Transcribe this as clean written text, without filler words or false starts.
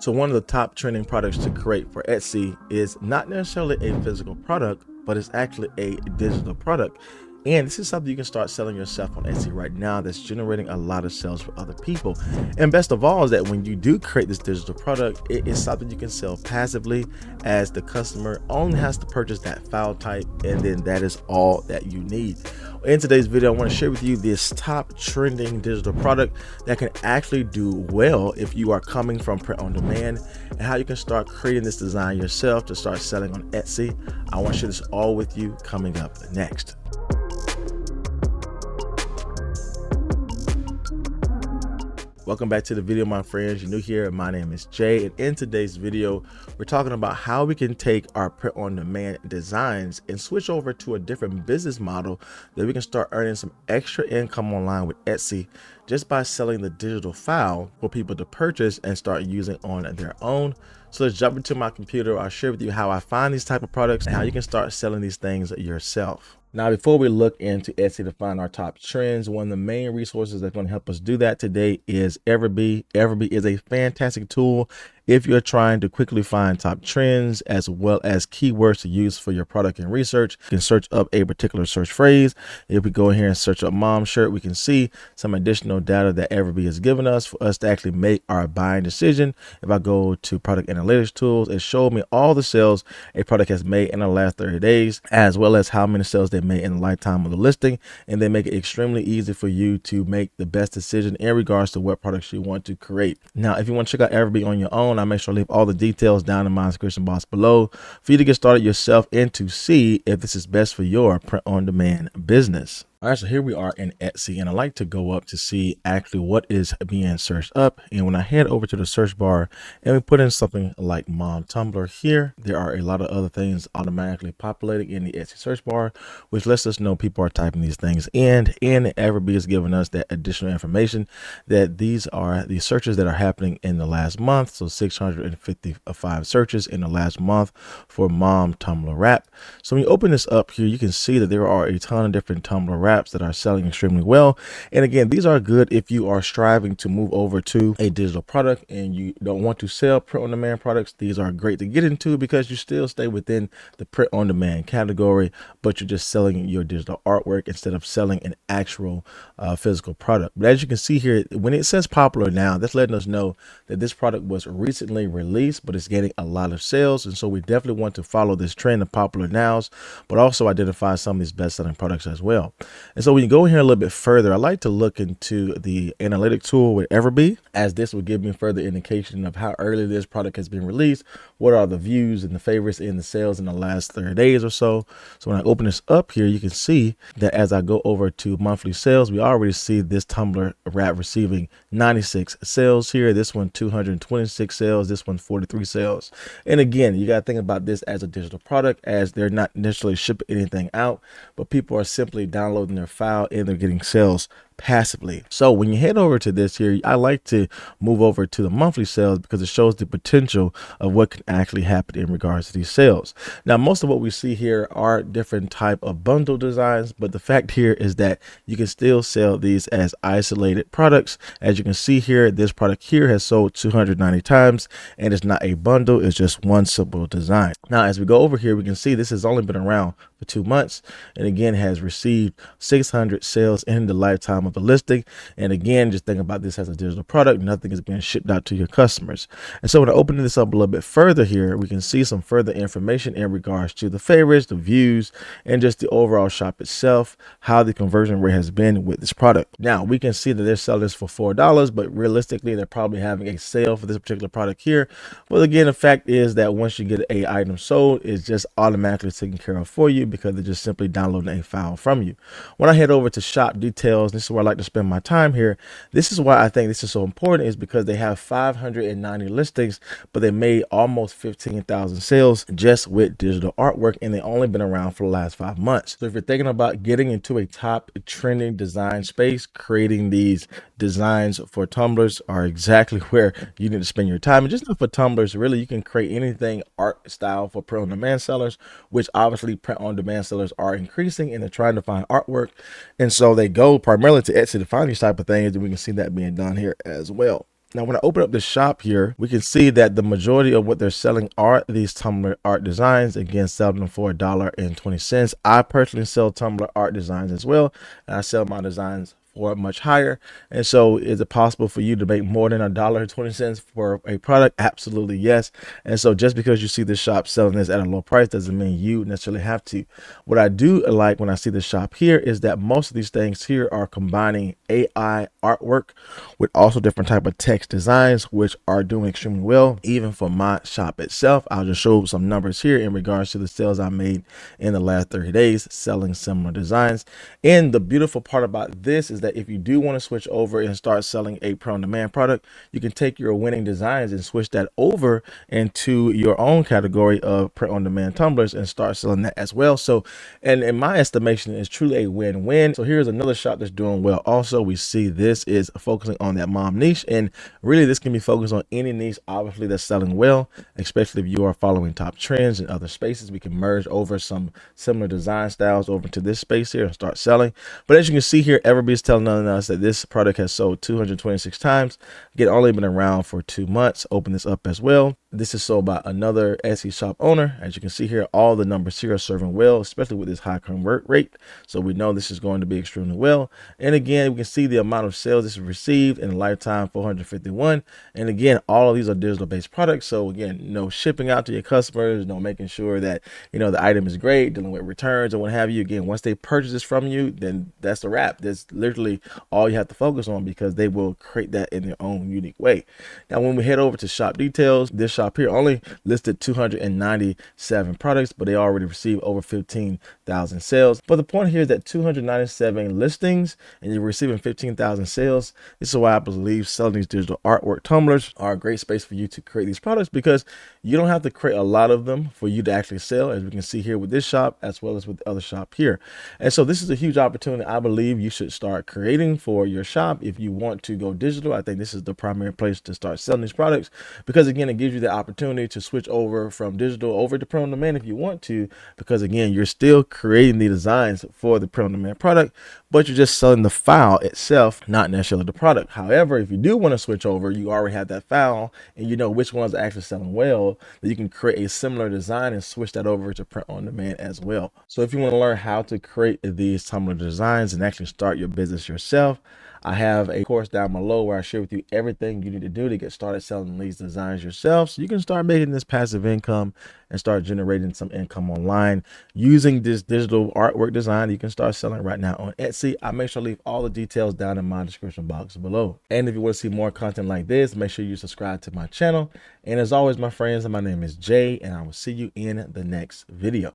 So one of the top trending products to create for Etsy is not necessarily a physical product, but it's actually a digital product. And this is something you can start selling yourself on Etsy right now that's generating a lot of sales for other people. And best of all is that when you do create this digital product, it is something you can sell passively, as the customer only has to purchase that file type, and then that is all that you need. In today's video, I want to share with you this top trending digital product that can actually do well if you are coming from print on demand, and how you can start creating this design yourself to start selling on Etsy. I want to share this all with you coming up next. Welcome back to the video, my friends. You're new here. My name is Jay, and in today's video, we're talking about how we can take our print-on-demand designs and switch over to a different business model that we can start earning some extra income online with Etsy just by selling the digital file for people to purchase and start using on their own. So let's jump into my computer. I'll share with you how I find these type of products and how you can start selling these things yourself. Now, before we look into Etsy to find our top trends, one of the main resources that's going to help us do that today is EverBee. EverBee is a fantastic tool if you're trying to quickly find top trends as well as keywords to use for your product and research. You can search up a particular search phrase. If we go in here and search up mom shirt, we can see some additional data that EverBee has given us for us to actually make our buying decision. If I go to product analytics tools, it showed me all the sales a product has made in the last 30 days, as well as how many sales they made in the lifetime of the listing. And they make it extremely easy for you to make the best decision in regards to what products you want to create. Now, if you want to check out EverBee on your own, I'll make sure to leave all the details down in my description box below for you to get started yourself and to see if this is best for your print-on-demand business. All right, so here we are in Etsy, and I like to go up to see actually what is being searched up. And when I head over to the search bar and we put in something like mom tumbler here, there are a lot of other things automatically populating in the Etsy search bar, which lets us know people are typing these things in. And EverBee is giving us that additional information that these are the searches that are happening in the last month. So 655 searches in the last month for mom tumbler wrap. So when you open this up here, you can see that there are a ton of different tumbler wraps that are selling extremely well. And again, these are good if you are striving to move over to a digital product and you don't want to sell print-on-demand products. These are great to get into because you still stay within the print-on-demand category, but you're just selling your digital artwork instead of selling an actual physical product. But as you can see here, when it says popular now, that's letting us know that this product was recently released, but it's getting a lot of sales. And so we definitely want to follow this trend of popular nows, but also identify some of these best-selling products as well. And so when you go here a little bit further, I like to look into the analytic tool with EverBee, as this will give me further indication of how early this product has been released, what are the views and the favorites in the sales in the last 30 days or so. So when I open this up here, you can see that as I go over to monthly sales, we already see this tumbler wrap receiving 96 sales here. This one 226 sales, this one 43 sales. And again, you got to think about this as a digital product, as they're not necessarily shipping anything out, but people are simply downloading their file and they're getting sales passively. So when you head over to this here, I like to move over to the monthly sales because it shows the potential of what can actually happen in regards to these sales. Now, most of what we see here are different type of bundle designs, but the fact here is that you can still sell these as isolated products. As you can see here, this product here has sold 290 times, and it's not a bundle, it's just one simple design. Now, as we go over here, we can see this has only been around for 2 months, and again has received 600 sales in the lifetime of the listing. And again, just think about this as a digital product. Nothing is being shipped out to your customers. And so when I open this up a little bit further here, we can see some further information in regards to the favorites, the views, and just the overall shop itself, how the conversion rate has been with this product. Now we can see that they're selling this for $4, but realistically they're probably having a sale for this particular product here. But again, the fact is that once you get a item sold, it's just automatically taken care of for you because they're just simply downloading a file from you. When I head over to shop details, this is where I like to spend my time here. This is why I think this is so important, is because they have 590 listings, but they made almost 15,000 sales just with digital artwork, and they only been around for the last 5 months. So if you're thinking about getting into a top trending design space, creating these designs for tumblers are exactly where you need to spend your time. And just not for tumblers, really, you can create anything art style for print-on-demand sellers, which obviously print-on-demand sellers are increasing and they're trying to find artwork. And so they go primarily to Etsy to find these type of things, and we can see that being done here as well. Now, when I open up the shop here, we can see that the majority of what they're selling are these Tumblr art designs. Again, selling them for $1.20. I personally sell Tumblr art designs as well, and I sell my designs for much higher. And so is it possible for you to make more than $1.20 for a product? Absolutely yes. And so just because you see the shop selling this at a low price doesn't mean you necessarily have to. What I do like when I see the shop here is that most of these things here are combining AI artwork with also different type of text designs, which are doing extremely well. Even for my shop itself, I'll just show some numbers here in regards to the sales I made in the last 30 days selling similar designs. And the beautiful part about this is that if you do want to switch over and start selling a print-on-demand product, you can take your winning designs and switch that over into your own category of print-on-demand tumblers and start selling that as well. So, and in my estimation, it's truly a win-win. So here's another shop that's doing well. Also, we see this is focusing on that mom niche, and really this can be focused on any niche, obviously, that's selling well, especially if you are following top trends in other spaces. We can merge over some similar design styles over to this space here and start selling. But as you can see here, EverBee is telling us that this product has sold 226 times. Again, only been around for 2 months. Open this up as well. This is sold by another Etsy shop owner. As you can see here, all the numbers here are serving well, especially with this high convert rate. So we know this is going to be extremely well. And again, we can see the amount of sales this is received in a lifetime, 451. And again, all of these are digital based products. So again, no shipping out to your customers, no making sure that, the item is great, dealing with returns and what have you. Again, once they purchase this from you, then that's a wrap. That's literally all you have to focus on, because they will create that in their own unique way. Now, when we head over to shop details, this shop here only listed 297 products, but they already received over 15,000 sales. But the point here is that 297 listings and you're receiving 15,000 sales. This is why I believe selling these digital artwork tumblers are a great space for you to create these products, because you don't have to create a lot of them for you to actually sell, as we can see here with this shop as well as with the other shop here. And so this is a huge opportunity I believe you should start creating for your shop. If you want to go digital, I think this is the primary place to start selling these products, because again, it gives you the opportunity to switch over from digital over to print on demand if you want to, because again, you're still creating the designs for the print on demand product, but you're just selling the file itself, not necessarily the product. However, if you do want to switch over, you already have that file and you know which ones are actually selling well, that you can create a similar design and switch that over to print on demand as well. So if you want to learn how to create these Tumblr designs and actually start your business yourself, I have a course down below where I share with you everything you need to do to get started selling these designs yourself, so you can start making this passive income and start generating some income online using this digital artwork design. You can start selling right now on Etsy. I make sure to leave all the details down in my description box below. And if you want to see more content like this, make sure you subscribe to my channel. And as always, my friends, my name is Jay, and I will see you in the next video.